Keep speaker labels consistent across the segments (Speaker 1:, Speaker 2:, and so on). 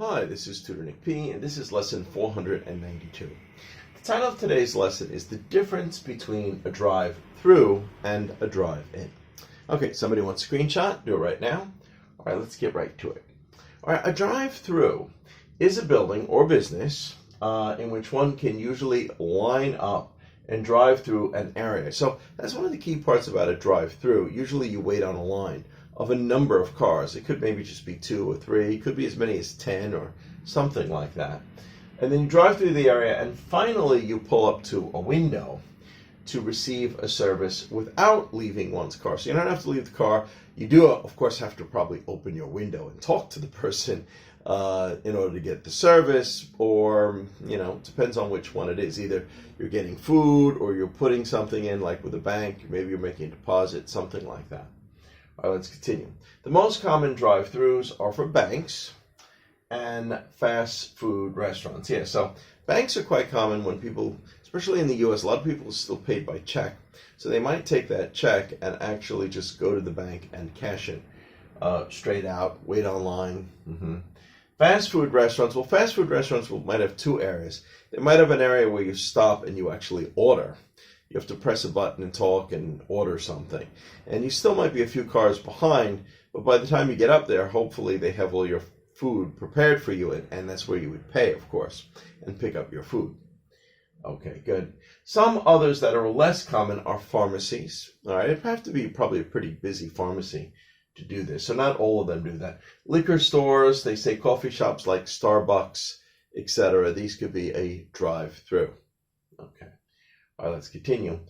Speaker 1: Hi, this is Tutor Nick P, and this is lesson 492. The title of today's lesson is the difference between a drive-through and a drive-in. Okay, somebody wants a screenshot? Do it right now. All right, let's get right to it. All right, a drive-through is a building or business in which one can usually line up and drive through an area. So that's one of the key parts about a drive-through. Usually you wait on a line of a number of cars. It could maybe just be 2 or 3, it could be as many as 10 or something like that. And then you drive through the area and finally you pull up to a window to receive a service without leaving one's car. So you don't have to leave the car. You do, of course, have to probably open your window and talk to the person in order to get the service, or, depends on which one it is. Either you're getting food or you're putting something in, like with a bank, maybe you're making a deposit, something like that. All right, let's continue. The most common drive-throughs are for banks and fast food restaurants. Yeah, so banks are quite common when people, especially in the U.S., a lot of people are still paid by check. So they might take that check and actually just go to the bank and cash it straight out, wait online. Fast food restaurants, well, fast food restaurants might have 2 areas. They might have an area where you stop and you actually order. You have to press a button and talk and order something. And you still might be a few cars behind, but by the time you get up there, hopefully they have all your food prepared for you, and that's where you would pay, of course, and pick up your food. Okay, good. Some others that are less common are pharmacies. All right, it'd have to be probably a pretty busy pharmacy to do this, so not all of them do that. Liquor stores, they say coffee shops like Starbucks, etc. These could be a drive-through. Okay. All right, let's continue.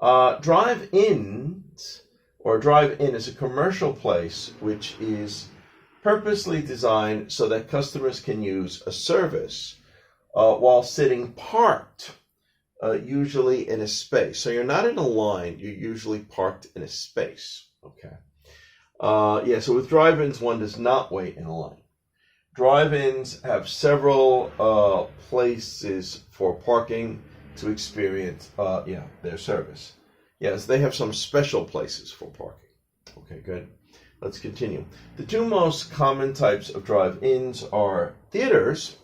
Speaker 1: Drive-ins or drive-in is a commercial place which is purposely designed so that customers can use a service while sitting parked, usually in a space. So you're not in a line, you're usually parked in a space. Okay. So with drive-ins, one does not wait in a line. Drive-ins have several places for parking to experience their service. Yes, they have some special places for parking. Okay, good. Let's continue. The 2 most common types of drive-ins are theaters.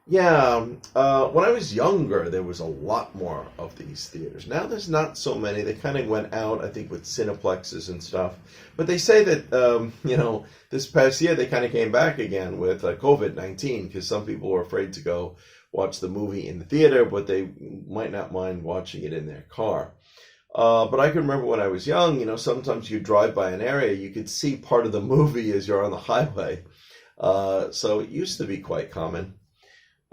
Speaker 1: When I was younger, there was a lot more of these theaters. Now there's not so many. They kind of went out, I think, with cineplexes and stuff. But they say that, this past year they kind of came back again with COVID-19, because some people were afraid to go watch the movie in the theater, but they might not mind watching it in their car. But I can remember when I was young, sometimes you drive by an area, you could see part of the movie as you're on the highway. So it used to be quite common.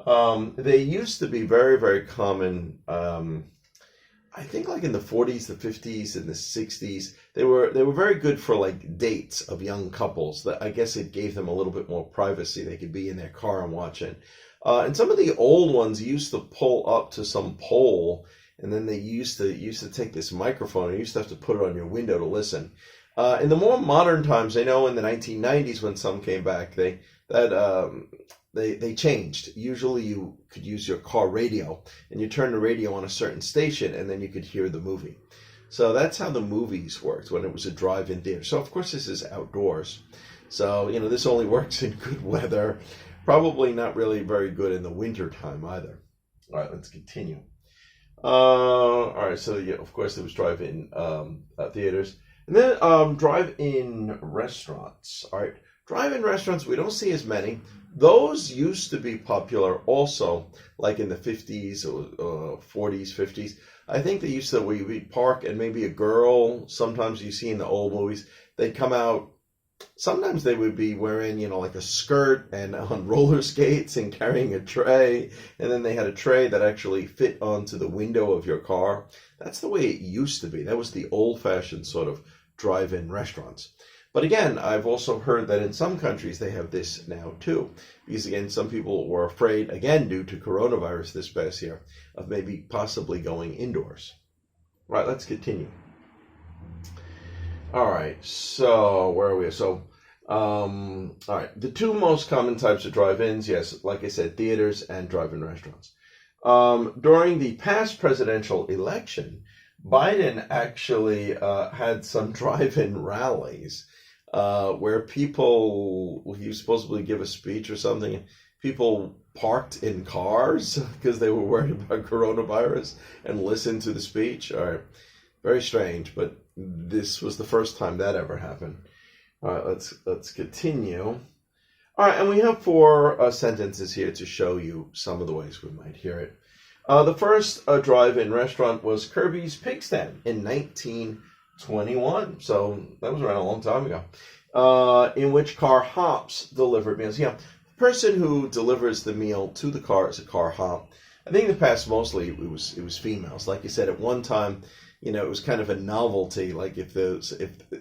Speaker 1: They used to be very, very common, I think like in the 40s, the 50s, and the 60s. They were very good for like dates of young couples. That I guess it gave them a little bit more privacy. They could be in their car and watch it. And some of the old ones used to pull up to some pole, and then they used to take this microphone, and you used to have to put it on your window to listen. In the more modern times, I know in the 1990s when some came back, they changed. Usually you could use your car radio, and you turn the radio on a certain station, and then you could hear the movie. So that's how the movies worked when it was a drive-in theater. So of course this is outdoors. So, this only works in good weather. Probably not really very good in the winter time either. All right, let's continue. All right, so of course there was drive-in theaters. And then drive-in restaurants. All right, drive-in restaurants, we don't see as many. Those used to be popular also, like in the 50s or 40s, 50s. I think they used to, we'd park and maybe a girl, sometimes you see in the old movies, they'd come out. Sometimes they would be wearing, like a skirt and on roller skates and carrying a tray. And then they had a tray that actually fit onto the window of your car. That's the way it used to be. That was the old-fashioned sort of drive-in restaurants. But again, I've also heard that in some countries they have this now too. Because again, some people were afraid, again, due to coronavirus this past year, of maybe possibly going indoors. All right, let's continue. All right, so where are we? So, all right, the 2 most common types of drive-ins, yes, like I said, theaters and drive-in restaurants. During the past presidential election, Biden actually had some drive-in rallies where people, he was supposed to give a speech or something, people parked in cars because they were worried about coronavirus and listened to the speech. All right, very strange, but this was the first time that ever happened. All right, let's continue. All right, and we have 4 sentences here to show you some of the ways we might hear it. The first drive-in restaurant was Kirby's Pig Stand in 1921, so that was around a long time ago, in which car hops delivered meals. Yeah, the person who delivers the meal to the car is a car hop. I think in the past mostly it was females. Like you said, at one time, you know, it was kind of a novelty. Like if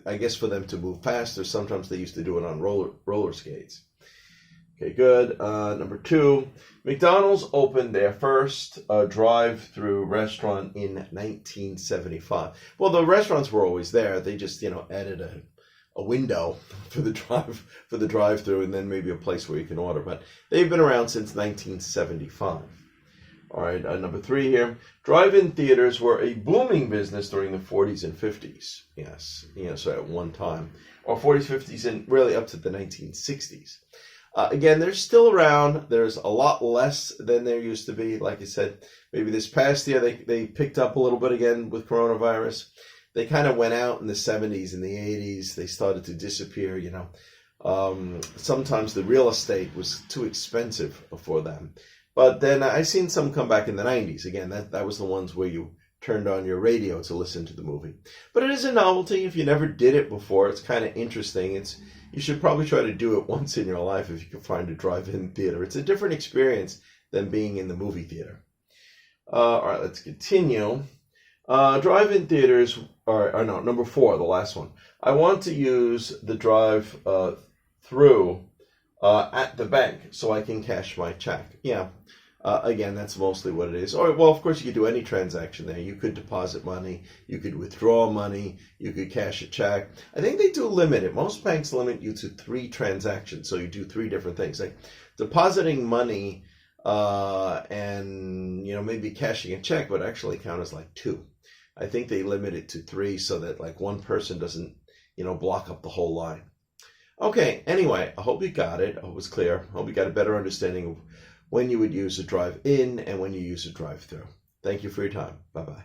Speaker 1: I guess for them to move faster, sometimes they used to do it on roller skates. Okay, good. Number 2, McDonald's opened their first drive-through restaurant in 1975. Well, the restaurants were always there. They just, you know, added a window for the drive-through, and then maybe a place where you can order. But they've been around since 1975. All right, number 3 here. Drive-in theaters were a booming business during the 40s and 50s. Yes, you know, so at one time, or 40s, 50s, and really up to the 1960s. Again, they're still around. There's a lot less than there used to be. Like I said, maybe this past year they picked up a little bit again with coronavirus. They kind of went out in the 70s and the 80s. They started to disappear, you know. Sometimes the real estate was too expensive for them. But then I've seen some come back in the 90s. Again, that was the ones where you turned on your radio to listen to the movie. But it is a novelty. If you never did it before, it's kind of interesting. You should probably try to do it once in your life if you can find a drive-in theater. It's a different experience than being in the movie theater. All right, let's continue. Drive-in theaters no, number 4, the last one. I want to use the drive-through at the bank so I can cash my check. Yeah. Again, that's mostly what it is. Or, well, of course, you could do any transaction there. You could deposit money. You could withdraw money. You could cash a check. I think they do limit it. Most banks limit you to 3 transactions. So you do 3 different things. Like depositing money and, you know, maybe cashing a check would actually count as like 2. I think they limit it to 3 so that like one person doesn't, you know, block up the whole line. Okay, anyway, I hope you got it. I hope it was clear. I hope you got a better understanding of when you would use a drive-in and when you use a drive-through. Thank you for your time. Bye-bye.